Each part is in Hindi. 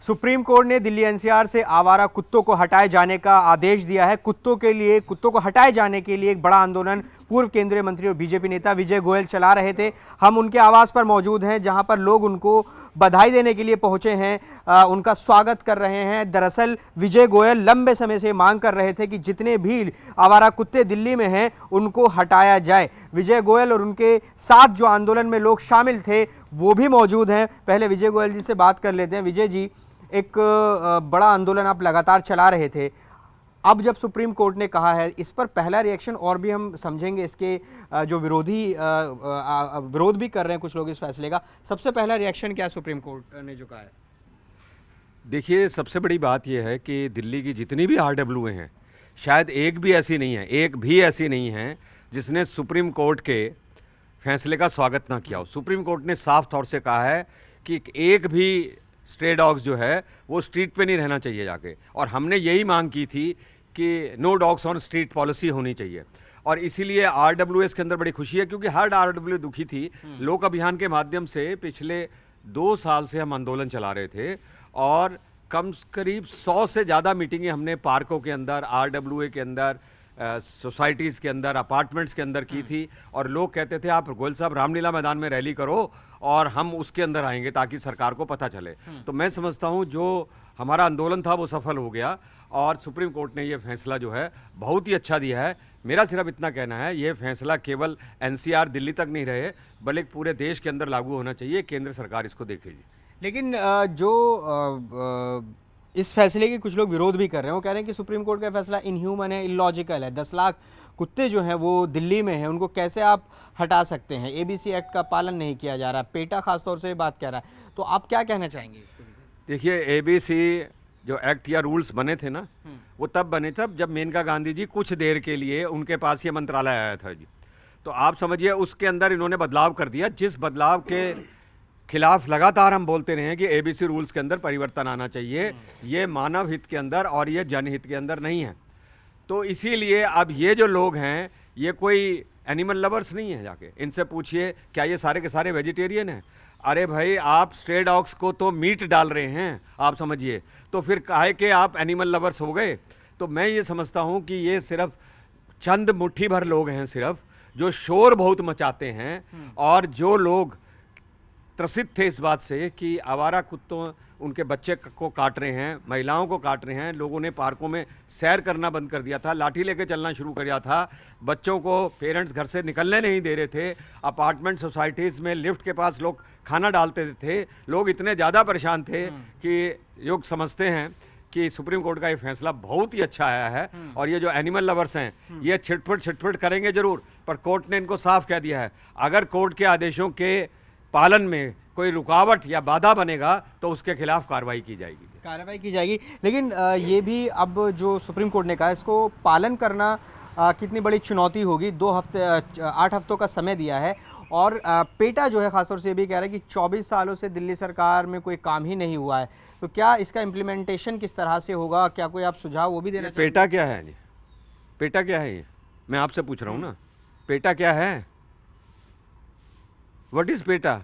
सुप्रीम कोर्ट ने दिल्ली एनसीआर से आवारा कुत्तों को हटाए जाने का आदेश दिया है। कुत्तों को हटाए जाने के लिए एक बड़ा आंदोलन पूर्व केंद्रीय मंत्री और बीजेपी नेता विजय गोयल चला रहे थे। हम उनके आवास पर मौजूद हैं, जहां पर लोग उनको बधाई देने के लिए पहुंचे हैं, उनका स्वागत कर रहे हैं। दरअसल विजय गोयल लंबे समय से मांग कर रहे थे कि जितने भी आवारा कुत्ते दिल्ली में हैं उनको हटाया जाए। विजय गोयल और उनके साथ जो आंदोलन में लोग शामिल थे वो भी मौजूद हैं। पहले विजय गोयल जी से बात कर लेते हैं। विजय जी, एक बड़ा आंदोलन आप लगातार चला रहे थे, अब जब सुप्रीम कोर्ट ने कहा है, इस पर पहला रिएक्शन, और भी हम समझेंगे इसके जो विरोध भी कर रहे हैं कुछ लोग इस फैसले का, सबसे पहला रिएक्शन क्या है सुप्रीम कोर्ट ने जो कहा है? देखिए, सबसे बड़ी बात यह है कि दिल्ली की जितनी भी RWA हैं, शायद एक भी ऐसी नहीं है जिसने सुप्रीम कोर्ट के फैसले का स्वागत ना किया हो। सुप्रीम कोर्ट ने साफ तौर से कहा है कि एक भी स्ट्रे डॉग्स जो है वो स्ट्रीट पे नहीं रहना चाहिए जाके, और हमने यही मांग की थी कि no dogs on street policy होनी चाहिए। और इसीलिए RWA के अंदर बड़ी खुशी है, क्योंकि हर RWA दुखी थी। लोक अभियान के माध्यम से पिछले 2 साल से हम आंदोलन चला रहे थे, और करीब 100 से ज़्यादा मीटिंगें हमने पार्कों के अंदर, RWA के अंदर, सोसाइटीज़ के अंदर, अपार्टमेंट्स के अंदर की थी। और लोग कहते थे आप गोयल साहब रामलीला मैदान में रैली करो और हम उसके अंदर आएंगे ताकि सरकार को पता चले। तो मैं समझता हूं जो हमारा आंदोलन था वो सफल हो गया, और सुप्रीम कोर्ट ने ये फैसला जो है बहुत ही अच्छा दिया है। मेरा सिर्फ इतना कहना है, ये फैसला केवल NCR दिल्ली तक नहीं रहे, बल्कि पूरे देश के अंदर लागू होना चाहिए। केंद्र सरकार इसको देखेगी। लेकिन इस फैसले के कुछ लोग विरोध भी कर रहे हैं। वो कह रहे हैं कि सुप्रीम कोर्ट का फैसला इनह्यूमन है, इलॉजिकल है। 10 लाख कुत्ते जो हैं वो दिल्ली में हैं, उनको कैसे आप हटा सकते हैं? ABC एक्ट का पालन नहीं किया जा रहा। पेटा खासतौर से बात कह रहा है, तो आप क्या कहना चाहेंगे? देखिए, ABC जो एक्ट या रूल्स बने थे ना, वो तब बने थे जब मेनका गांधी जी कुछ देर के लिए उनके पास ये मंत्रालय आया था जी। तो आप समझिए उसके अंदर इन्होंने बदलाव कर दिया, जिस बदलाव के खिलाफ लगातार हम बोलते रहे हैं कि ABC रूल्स के अंदर परिवर्तन आना चाहिए। ये मानव हित के अंदर और ये जनहित के अंदर नहीं है। तो इसीलिए अब ये जो लोग हैं, ये कोई एनिमल लवर्स नहीं है। जाके इनसे पूछिए, क्या ये सारे के सारे वेजिटेरियन हैं? अरे भाई, आप स्ट्रे डॉग्स को तो मीट डाल रहे हैं, आप समझिए, तो फिर काहे के आप एनिमल लवर्स हो गए? तो मैं ये समझता हूँ कि ये सिर्फ चंद मुट्ठी भर लोग हैं सिर्फ, जो शोर बहुत मचाते हैं, और जो लोग त्रसित थे इस बात से कि आवारा कुत्तों उनके बच्चे को काट रहे हैं, महिलाओं को काट रहे हैं। लोगों ने पार्कों में सैर करना बंद कर दिया था, लाठी लेके चलना शुरू कर दिया था, बच्चों को पेरेंट्स घर से निकलने नहीं दे रहे थे, अपार्टमेंट सोसाइटीज़ में लिफ्ट के पास लोग खाना डालते थे। लोग इतने ज़्यादा परेशान थे कि लोग समझते हैं कि सुप्रीम कोर्ट का ये फैसला बहुत ही अच्छा आया है। और ये जो एनिमल लवर्स हैं, ये छिटपुट करेंगे जरूर, पर कोर्ट ने इनको साफ कह दिया है, अगर कोर्ट के आदेशों के पालन में कोई रुकावट या बाधा बनेगा तो उसके खिलाफ कार्रवाई की जाएगी। लेकिन ये भी अब जो सुप्रीम कोर्ट ने कहा, इसको पालन करना कितनी बड़ी चुनौती होगी। 8 हफ्तों का समय दिया है, और पेटा जो है खासतौर से ये भी कह रहा है कि 24 सालों से दिल्ली सरकार में कोई काम ही नहीं हुआ है। तो क्या इसका इम्प्लीमेंटेशन किस तरह से होगा? क्या कोई आप सुझाव वो भी देना चाहिए? पेटा क्या है जी? पेटा क्या है? ये मैं आपसे पूछ रहा हूँ ना, पेटा क्या है? What is PETA?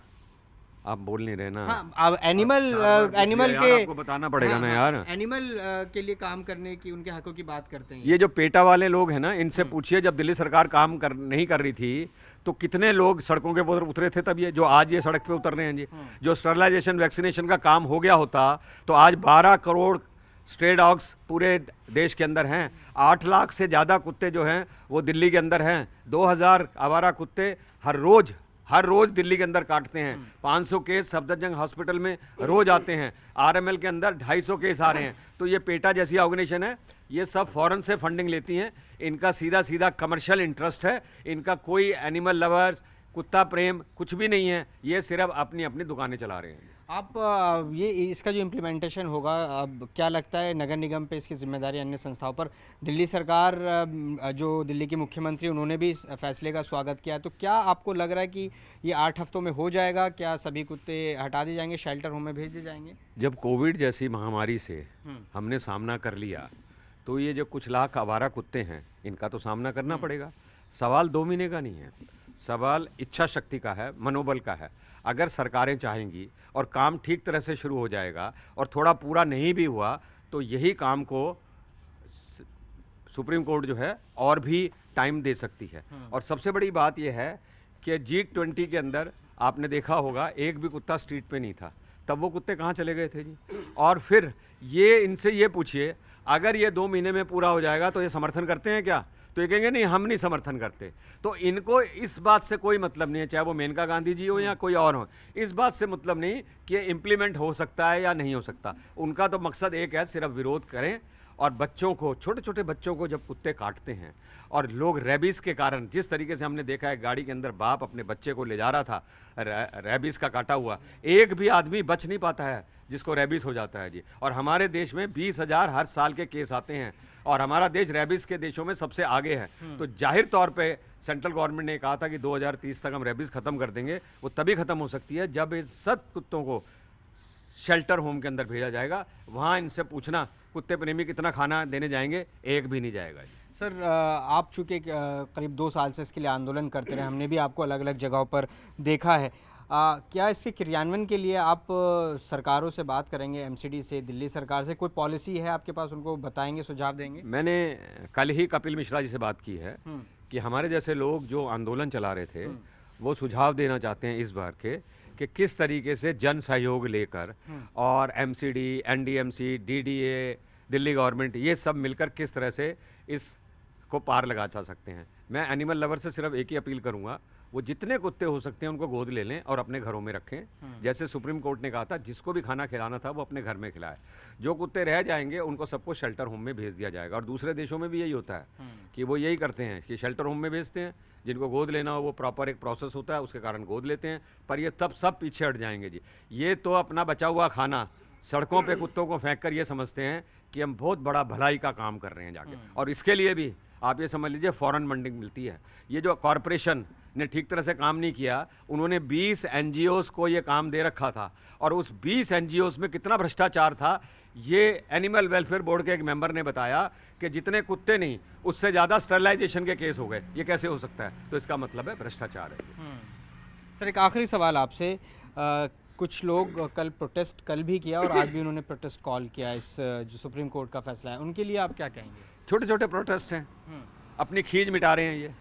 आप बोल नहीं रहे ना। हाँ, एनिमल के आपको बताना पड़ेगा ना यार। एनिमल के लिए काम करने की, उनके हकों की बात करते हैं। ये जो पेटा वाले लोग हैं ना, इनसे पूछिए, जब दिल्ली सरकार काम नहीं कर रही थी तो कितने लोग सड़कों के ऊपर उतरे थे तब, ये जो आज ये सड़क पे उतर रहे हैं जी। जो स्टरलाइजेशन वैक्सीनेशन का काम हो गया होता तो आज 12 करोड़ स्ट्रे डॉग्स पूरे देश के अंदर हैं। 8 लाख से ज़्यादा कुत्ते जो हैं वो दिल्ली के अंदर हैं। 2000 आवारा कुत्ते हर रोज दिल्ली के अंदर काटते हैं। 500 केस सफदरजंग हॉस्पिटल में रोज आते हैं। RML के अंदर 250 केस आ रहे हैं। तो ये पेटा जैसी ऑर्गेनाइजेशन है, ये सब फॉरेन से फंडिंग लेती हैं। इनका सीधा कमर्शियल इंटरेस्ट है। इनका कोई एनिमल लवर्स, कुत्ता प्रेम कुछ भी नहीं है। ये सिर्फ अपनी अपनी दुकानें चला रहे हैं। आप ये इसका जो इम्प्लीमेंटेशन होगा, अब क्या लगता है नगर निगम पे इसकी जिम्मेदारी अन्य संस्थाओं पर? दिल्ली सरकार, जो दिल्ली के मुख्यमंत्री, उन्होंने भी इस फैसले का स्वागत किया। तो क्या आपको लग रहा है कि ये 8 हफ्तों में हो जाएगा? क्या सभी कुत्ते हटा दिए जाएंगे, शेल्टर होम में भेज दिए जाएंगे? जब कोविड जैसी महामारी से हमने सामना कर लिया, तो ये जो कुछ लाख आवारा कुत्ते हैं, इनका तो सामना करना पड़ेगा। सवाल 2 महीने का नहीं है, सवाल इच्छा शक्ति का है, मनोबल का है। अगर सरकारें चाहेंगी और काम ठीक तरह से शुरू हो जाएगा और थोड़ा पूरा नहीं भी हुआ तो यही काम को सुप्रीम कोर्ट जो है और भी टाइम दे सकती है। और सबसे बड़ी बात यह है कि G20 के अंदर आपने देखा होगा एक भी कुत्ता स्ट्रीट पे नहीं था, तब वो कुत्ते कहाँ चले गए थे जी। और फिर ये इनसे ये पूछिए अगर ये 2 महीने में पूरा हो जाएगा तो ये समर्थन करते हैं क्या? तो ये कहेंगे नहीं हम नहीं समर्थन करते। तो इनको इस बात से कोई मतलब नहीं है, चाहे वो मेनका गांधी जी हो या कोई और हो, इस बात से मतलब नहीं कि ये इम्प्लीमेंट हो सकता है या नहीं हो सकता। उनका तो मकसद एक है, सिर्फ विरोध करें। और बच्चों को, छोटे छोटे बच्चों को जब कुत्ते काटते हैं और लोग रेबीज़ के कारण, जिस तरीके से हमने देखा है गाड़ी के अंदर बाप अपने बच्चे को ले जा रहा था रेबीज़ का काटा हुआ, एक भी आदमी बच नहीं पाता है जिसको रेबीज़ हो जाता है जी। और हमारे देश में 20,000 हर साल के केस आते हैं और हमारा देश रेबीज़ के देशों में सबसे आगे है। तो जाहिर तौर पे सेंट्रल गवर्नमेंट ने कहा था कि 2030 तक हम रेबीज़ ख़त्म कर देंगे। वो तभी ख़त्म हो सकती है जब इस सब कुत्तों को शेल्टर होम के अंदर भेजा जाएगा। वहाँ इनसे पूछना कुत्ते प्रेमी कितना खाना देने जाएंगे, एक भी नहीं जाएगा जी। सर, आप चूँकि करीब 2 साल से इसके लिए आंदोलन करते रहे, हमने भी आपको अलग अलग जगहों पर देखा है। क्या इसके क्रियान्वयन के लिए आप सरकारों से बात करेंगे, एमसीडी से, दिल्ली सरकार से? कोई पॉलिसी है आपके पास, उनको बताएंगे, सुझाव देंगे? मैंने कल ही कपिल मिश्रा जी से बात की है कि हमारे जैसे लोग जो आंदोलन चला रहे थे वो सुझाव देना चाहते हैं इस बार के कि किस तरीके से जन सहयोग लेकर और MCD, NDMC, DDA, Delhi government, ये सब मिलकर किस तरह से इसको पार लगा जा सकते हैं। मैं एनिमल लवर से सिर्फ एक ही अपील करूंगा, वो जितने कुत्ते हो सकते हैं उनको गोद ले लें और अपने घरों में रखें। जैसे सुप्रीम कोर्ट ने कहा था जिसको भी खाना खिलाना था वो अपने घर में खिलाए। जो कुत्ते रह जाएंगे उनको सबको शेल्टर होम में भेज दिया जाएगा। और दूसरे देशों में भी यही होता है कि वो यही करते हैं कि शेल्टर होम में भेजते हैं, जिनको गोद लेना हो वो प्रॉपर एक प्रोसेस होता है, उसके कारण गोद लेते हैं। पर ये तब सब पीछे हट जाएंगे जी। ये तो अपना बचा हुआ खाना सड़कों पे कुत्तों को फेंक कर ये समझते हैं कि हम बहुत बड़ा भलाई का काम कर रहे हैं जाके। और इसके लिए भी आप ये समझ लीजिए फॉरेन फंडिंग मिलती है। ये जो कॉरपोरेशन ने ठीक तरह से काम नहीं किया, उन्होंने 20 एनजीओज़ को ये काम दे रखा था और उस 20 एनजीओज़ में कितना भ्रष्टाचार था ये एनिमल वेलफेयर बोर्ड के एक मेंबर ने बताया कि जितने कुत्ते नहीं उससे ज़्यादा स्टरलाइजेशन के केस हो गए। ये कैसे हो सकता है? तो इसका मतलब है भ्रष्टाचार है। सर, एक आखिरी सवाल आपसे। कुछ लोग कल प्रोटेस्ट कल भी किया और आज भी उन्होंने प्रोटेस्ट कॉल किया इस जो सुप्रीम कोर्ट का फैसला है, उनके लिए आप क्या कहेंगे? छोटे छोटे प्रोटेस्ट हैं, अपनी खींच मिटा रहे हैं। ये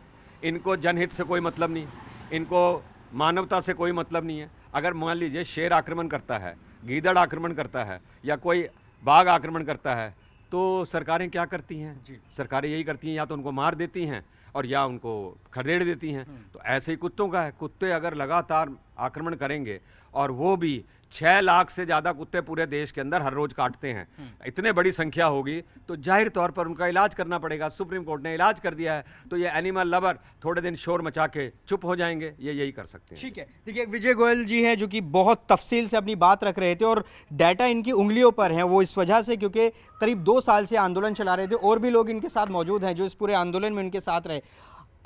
इनको जनहित से कोई मतलब नहीं, इनको मानवता से कोई मतलब नहीं है। अगर मान लीजिए शेर आक्रमण करता है, गीदड़ आक्रमण करता है या कोई बाघ आक्रमण करता है तो सरकारें क्या करती हैं जी? सरकारें यही करती हैं, या तो उनको मार देती हैं और या उनको खदेड़ देती हैं। तो ऐसे ही कुत्तों का है। कुत्ते अगर लगातार आक्रमण करेंगे और वो भी 6 लाख से ज़्यादा कुत्ते पूरे देश के अंदर हर रोज़ काटते हैं, इतने बड़ी संख्या होगी तो जाहिर तौर पर उनका इलाज करना पड़ेगा। सुप्रीम कोर्ट ने इलाज कर दिया है तो ये एनिमल लवर थोड़े दिन शोर मचा के चुप हो जाएंगे। ये यही कर सकते हैं। ठीक है। देखिए, विजय गोयल जी हैं जो कि बहुत तफसील से अपनी बात रख रहे थे और डाटा इनकी उंगलियों पर हैं। वो इस वजह से क्योंकि करीब 2 साल से आंदोलन चला रहे थे और भी लोग इनके साथ मौजूद हैं जो इस पूरे आंदोलन में इनके साथ रहे।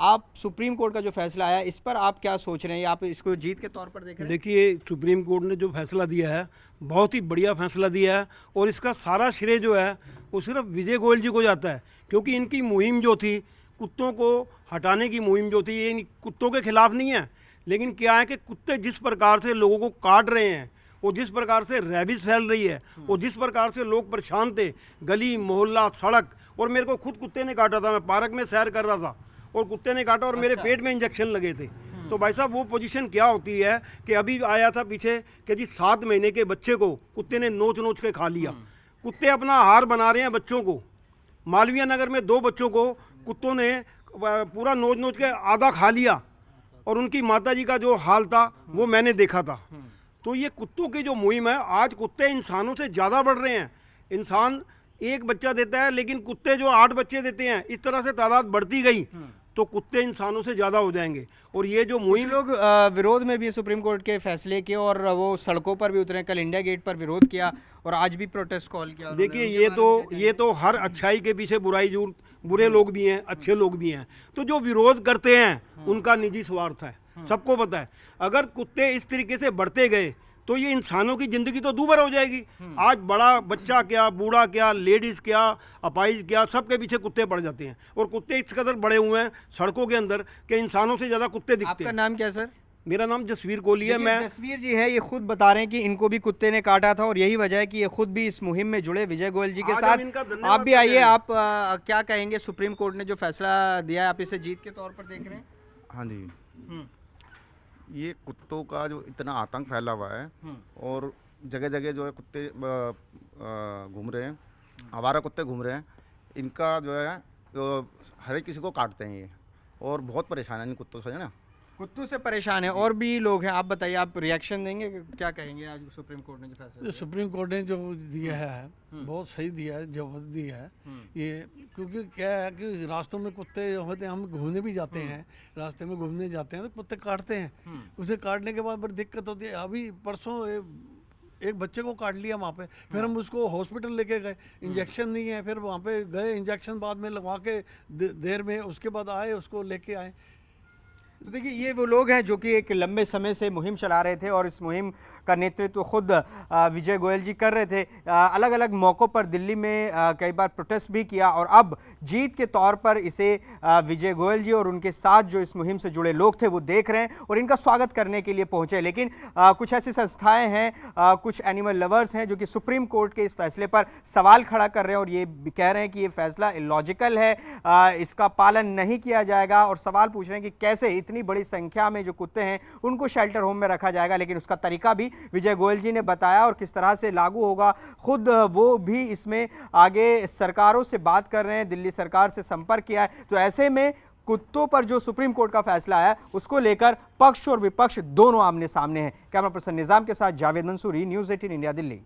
आप सुप्रीम कोर्ट का जो फैसला आया इस पर आप क्या सोच रहे हैं? आप इसको जीत के तौर पर देख रहे हैं? देखिए, सुप्रीम कोर्ट ने जो फैसला दिया है बहुत ही बढ़िया फैसला दिया है और इसका सारा श्रेय जो है वो सिर्फ विजय गोयल जी को जाता है। क्योंकि इनकी मुहिम जो थी, कुत्तों को हटाने की मुहिम जो थी, ये इन कुत्तों के खिलाफ नहीं है, लेकिन क्या है कि कुत्ते जिस प्रकार से लोगों को काट रहे हैं और जिस प्रकार से रेबीज फैल रही है और जिस प्रकार से लोग परेशान थे, गली मोहल्ला सड़क, और मेरे को खुद कुत्ते ने काटा था। मैं पार्क में सैर कर रहा था और कुत्ते ने काटा और मेरे पेट में इंजेक्शन लगे थे। तो भाई साहब, वो पोजीशन क्या होती है कि अभी आया था पीछे कि जी 7 महीने के बच्चे को कुत्ते ने नोच नोच के खा लिया। कुत्ते अपना आहार बना रहे हैं बच्चों को। मालवीय नगर में 2 बच्चों को कुत्तों ने पूरा नोच नोच के आधा खा लिया और उनकी माता जी का जो हाल था वो मैंने देखा था। तो ये कुत्तों की जो मुहिम है, आज कुत्ते इंसानों से ज़्यादा बढ़ रहे हैं। इंसान 1 बच्चा देता है लेकिन कुत्ते जो 8 बच्चे देते हैं, इस तरह से तादाद बढ़ती गई तो कुत्ते इंसानों से ज़्यादा हो जाएंगे। और ये जो मुहिम, लोग विरोध में भी सुप्रीम कोर्ट के फैसले के और वो सड़कों पर भी उतरे, कल इंडिया गेट पर विरोध किया और आज भी प्रोटेस्ट कॉल किया। देखिए, ये तो हर अच्छाई के पीछे बुराई जरूर, बुरे लोग भी हैं, अच्छे लोग भी हैं। तो जो विरोध करते हैं उनका निजी स्वार्थ है, सबको पता है। अगर कुत्ते इस तरीके से बढ़ते गए तो ये इंसानों की ज़िंदगी तो दूभर हो जाएगी। आज बड़ा बच्चा क्या, बूढ़ा क्या, लेडीज़ क्या, अपाइज क्या, सबके पीछे कुत्ते पड़ जाते हैं। और कुत्ते इस कदर बड़े हुए हैं सड़कों के अंदर कि इंसानों से ज़्यादा कुत्ते दिखते आपका हैं। नाम क्या है सर? मेरा नाम जसवीर कोहली है। देखिए, मैं जसवीर जी है, ये खुद बता रहे हैं कि इनको भी कुत्ते ने काटा था और यही वजह है कि ये खुद भी इस मुहिम में जुड़े विजय गोयल जी के आज साथ। हम इनका धन्यवाद आप भी करते आइए, हैं। आप क्या कहेंगे? सुप्रीम कोर्ट ने जो फैसला दिया है, आप इसे जीत के तौर पर देख रहे हैं? हाँ जी, हम्म, ये कुत्तों का जो इतना आतंक फैला हुआ है हम्म, और जगह जगह जो है कुत्ते घूम रहे हैं, आवारा कुत्ते घूम रहे हैं, इनका जो है हर एक किसी को काटते हैं ये, और बहुत परेशान है इन कुत्तों से, है ना। कुत्तों से परेशान है और भी लोग हैं। आप बताइए, आप रिएक्शन देंगे, क्या कहेंगे आज सुप्रीम कोर्ट ने जो फैसला जो दिया? सुप्रीम कोर्ट ने जो दिया है बहुत सही दिया है, जबरदस्त दिया है ये। क्योंकि क्या है कि रास्तों में कुत्ते होते हैं, हम घूमने भी जाते हैं, रास्ते में घूमने जाते हैं तो कुत्ते काटते हैं। उसे काटने के बाद बड़ी दिक्कत होती है। अभी परसों एक बच्चे को काट लिया वहाँ पे, फिर हम उसको हॉस्पिटल लेके गए, इंजेक्शन नहीं है, फिर वहाँ पे गए, इंजेक्शन बाद में लगवा के देर में, उसके बाद आए, उसको लेके आए। तो देखिए, ये वो लोग हैं जो कि एक लंबे समय से मुहिम चला रहे थे और इस मुहिम का नेतृत्व खुद विजय गोयल जी कर रहे थे। अलग अलग मौक़ों पर दिल्ली में कई बार प्रोटेस्ट भी किया और अब जीत के तौर पर इसे विजय गोयल जी और उनके साथ जो इस मुहिम से जुड़े लोग थे वो देख रहे हैं और इनका स्वागत करने के लिए पहुंचे। लेकिन कुछ ऐसी संस्थाएं हैं, कुछ एनिमल लवर्स हैं जो कि सुप्रीम कोर्ट के इस फैसले पर सवाल खड़ा कर रहे हैं और ये कह रहे हैं कि ये फैसला इलॉजिकल है, इसका पालन नहीं किया जाएगा और सवाल पूछ रहे हैं कि कैसे इतनी बड़ी संख्या में जो कुत्ते हैं उनको शेल्टर होम में रखा जाएगा। लेकिन उसका तरीका भी विजय गोयल जी ने बताया और किस तरह से लागू होगा, खुद वो भी इसमें आगे सरकारों से बात कर रहे हैं, दिल्ली सरकार से संपर्क किया है। तो ऐसे में कुत्तों पर जो सुप्रीम कोर्ट का फैसला आया उसको लेकर पक्ष और विपक्ष दोनों आमने सामने हैं। कैमरा पर्सन निजाम के साथ जावेद मंसूरी, न्यूज़ 18 इंडिया, दिल्ली।